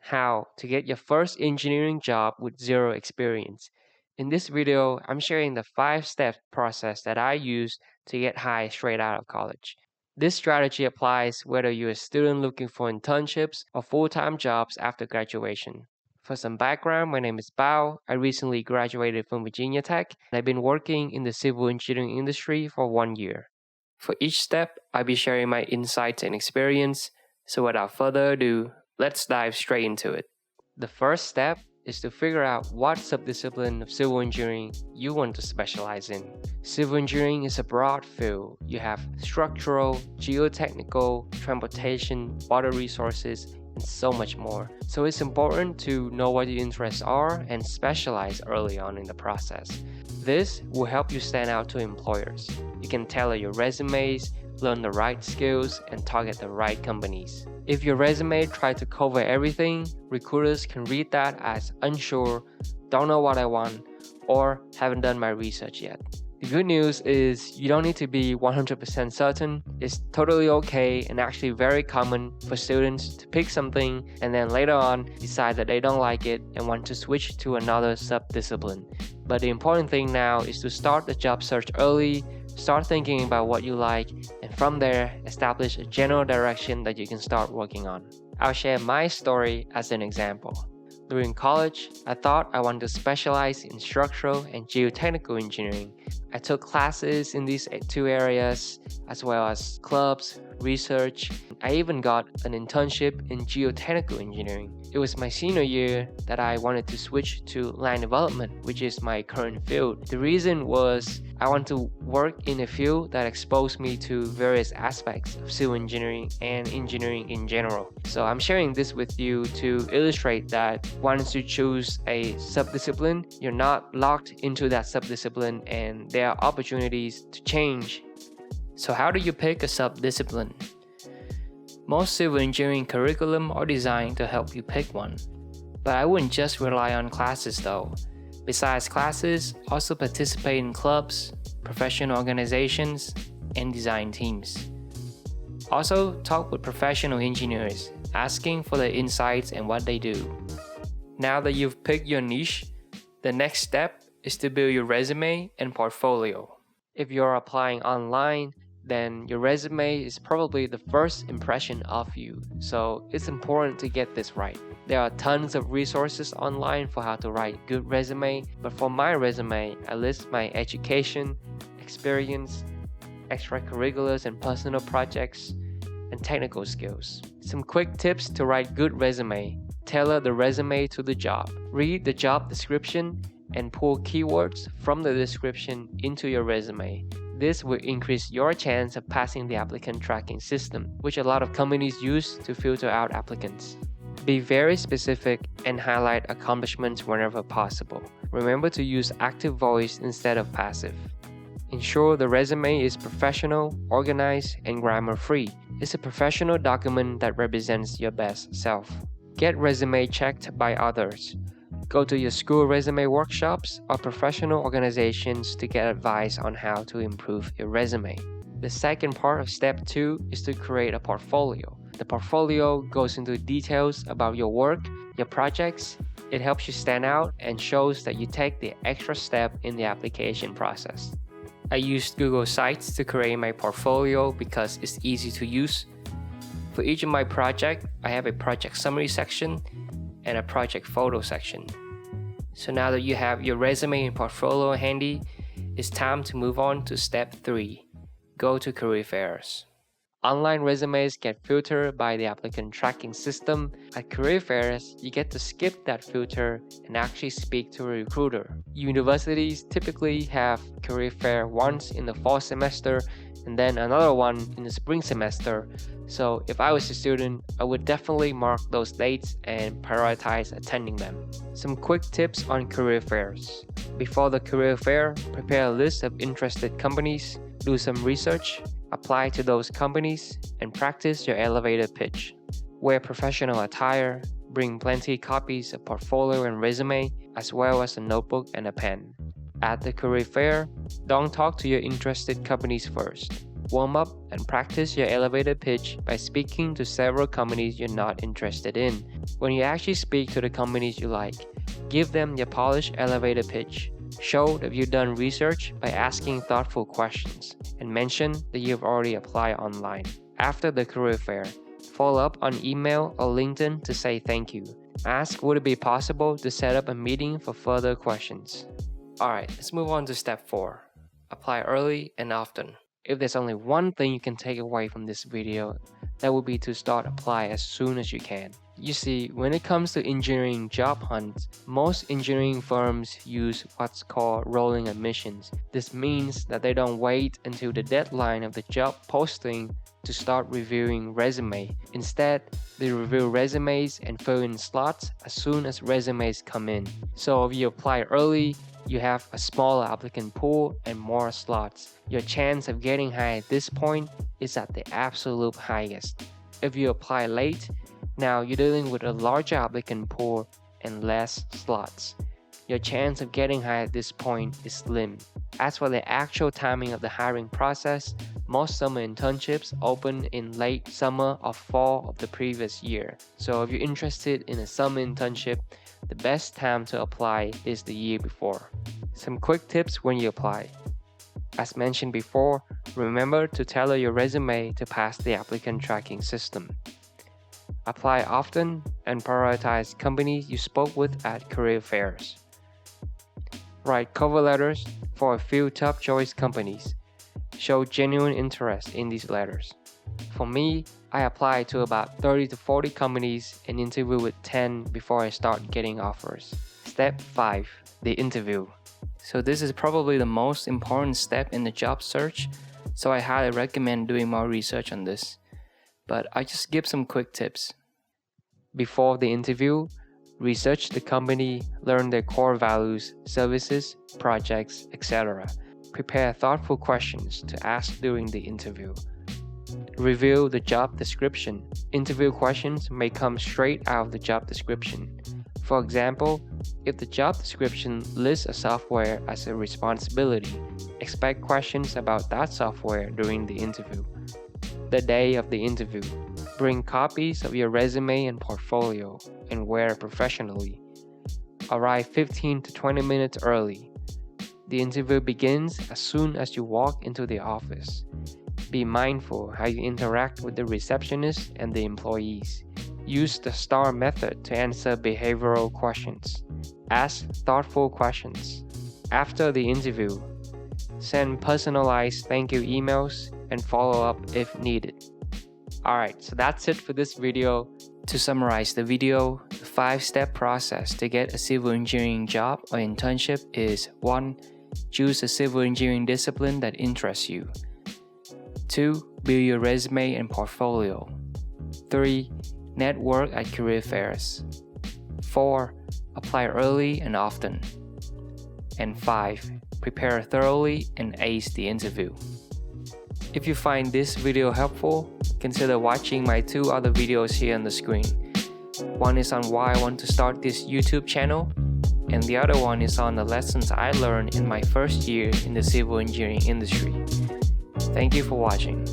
how to get your first engineering job with zero experience. In this video, I'm sharing the 5-step process that I use to get hired straight out of college. This strategy applies whether you're a student looking for internships or full-time jobs after graduation. For some background, my name is Bao. I recently graduated from Virginia Tech, and I've been working in the civil engineering industry for 1 year. For each step, I'll be sharing my insights and experience. So without further ado, let's dive straight into it. The first step is to figure out what subdiscipline of civil engineering you want to specialize in. Civil engineering is a broad field. You have structural, geotechnical, transportation, water resources, and so much more. So it's important to know what your interests are and specialize early on in the process. This will help you stand out to employers. You can tailor your resumes, learn the right skills, and target the right companies. If your resume tries to cover everything, recruiters can read that as unsure, don't know what I want, or haven't done my research yet. The good news is you don't need to be 100% certain. It's totally okay and actually very common for students to pick something and then later on decide that they don't like it and want to switch to another subdiscipline. But the important thing now is to start the job search early, start thinking about what you like, and from there, establish a general direction that you can start working on. I'll share my story as an example. During college, I thought I wanted to specialize in structural and geotechnical engineering. I took classes in these two areas, as well as clubs, research. I even got an internship in geotechnical engineering. It was my senior year that I wanted to switch to land development, which is my current field. The reason was I want to work in a field that exposed me to various aspects of civil engineering and engineering in general. So I'm sharing this with you to illustrate that once you choose a subdiscipline, you're not locked into that subdiscipline and there are opportunities to change. So how do you pick a subdiscipline? Most civil engineering curriculum are designed to help you pick one. But I wouldn't just rely on classes though. Besides classes, also participate in clubs, professional organizations, and design teams. Also, talk with professional engineers, asking for their insights and what they do. Now that you've picked your niche, the next step is to build your resume and portfolio. If you're applying online, then your resume is probably the first impression of you, so it's important to get this right. There are tons of resources online for how to write a good resume, but for my resume, I list my education, experience, extracurriculars and personal projects, and technical skills. Some quick tips to write good resume. Tailor the resume to the job. Read the job description and pull keywords from the description into your resume. This will increase your chance of passing the applicant tracking system, which a lot of companies use to filter out applicants. Be very specific and highlight accomplishments whenever possible. Remember to use active voice instead of passive. Ensure the resume is professional, organized, and grammar-free. It's a professional document that represents your best self. Get resume checked by others. Go to your school resume workshops or professional organizations to get advice on how to improve your resume. The second part of step 2 is to create a portfolio. The portfolio goes into details about your work, your projects. It helps you stand out and shows that you take the extra step in the application process. I used Google Sites to create my portfolio because it's easy to use. For each of my projects, I have a project summary section and a project photo section. So now that you have your resume and portfolio handy, it's time to move on to step 3. Go to career fairs. Online resumes get filtered by the applicant tracking system. At career fairs, you get to skip that filter and actually speak to a recruiter. Universities typically have career fair once in the fall semester and then another one in the spring semester. So if I was a student, I would definitely mark those dates and prioritize attending them. Some quick tips on career fairs. Before the career fair, prepare a list of interested companies, do some research, apply to those companies, and practice your elevator pitch. Wear professional attire, bring plenty copies of portfolio and resume, as well as a notebook and a pen. At the career fair, don't talk to your interested companies first. Warm up and practice your elevator pitch by speaking to several companies you're not interested in. When you actually speak to the companies you like, give them your polished elevator pitch. Show that you've done research by asking thoughtful questions, and mention that you've already applied online. After the career fair, follow up on email or LinkedIn to say thank you. Ask would it be possible to set up a meeting for further questions. Alright, let's move on to step 4. Apply early and often. If there's only one thing you can take away from this video, that would be to start apply as soon as you can. You see, when it comes to engineering job hunts, most engineering firms use what's called rolling admissions. This means that they don't wait until the deadline of the job posting to start reviewing resume. Instead, they review resumes and fill in slots as soon as resumes come in. So if you apply early, you have a smaller applicant pool and more slots. Your chance of getting hired at this point is at the absolute highest. If you apply late, now you're dealing with a larger applicant pool and less slots. Your chance of getting hired at this point is slim. As for the actual timing of the hiring process, most summer internships open in late summer or fall of the previous year. So if you're interested in a summer internship, the best time to apply is the year before. Some quick tips when you apply. As mentioned before, remember to tailor your resume to pass the applicant tracking system. Apply often and prioritize companies you spoke with at career fairs. Write cover letters for a few top choice companies. Show genuine interest in these letters. For me, I applied to about 30 to 40 companies and interviewed with 10 before I start getting offers. Step 5. The interview. So this is probably the most important step in the job search, so I highly recommend doing more research on this. But I just give some quick tips. Before the interview, research the company, learn their core values, services, projects, etc. Prepare thoughtful questions to ask during the interview. Review the job description. Interview questions may come straight out of the job description. For example, if the job description lists a software as a responsibility, expect questions about that software during the interview. The day of the interview, bring copies of your resume and portfolio and wear professionally. Arrive 15 to 20 minutes early. The interview begins as soon as you walk into the office. Be mindful how you interact with the receptionist and the employees. Use the STAR method to answer behavioral questions. Ask thoughtful questions. After the interview, send personalized thank you emails and follow up if needed. Alright, so that's it for this video. To summarize the video, the 5-step process to get a civil engineering job or internship is 1. Choose a civil engineering discipline that interests you. 2. Build your resume and portfolio. 3. Network at career fairs. 4. Apply early and often. And 5. Prepare thoroughly and ace the interview. If you find this video helpful, consider watching my 2 other videos here on the screen. One is on why I want to start this YouTube channel, and the other one is on the lessons I learned in my first year in the civil engineering industry. Thank you for watching.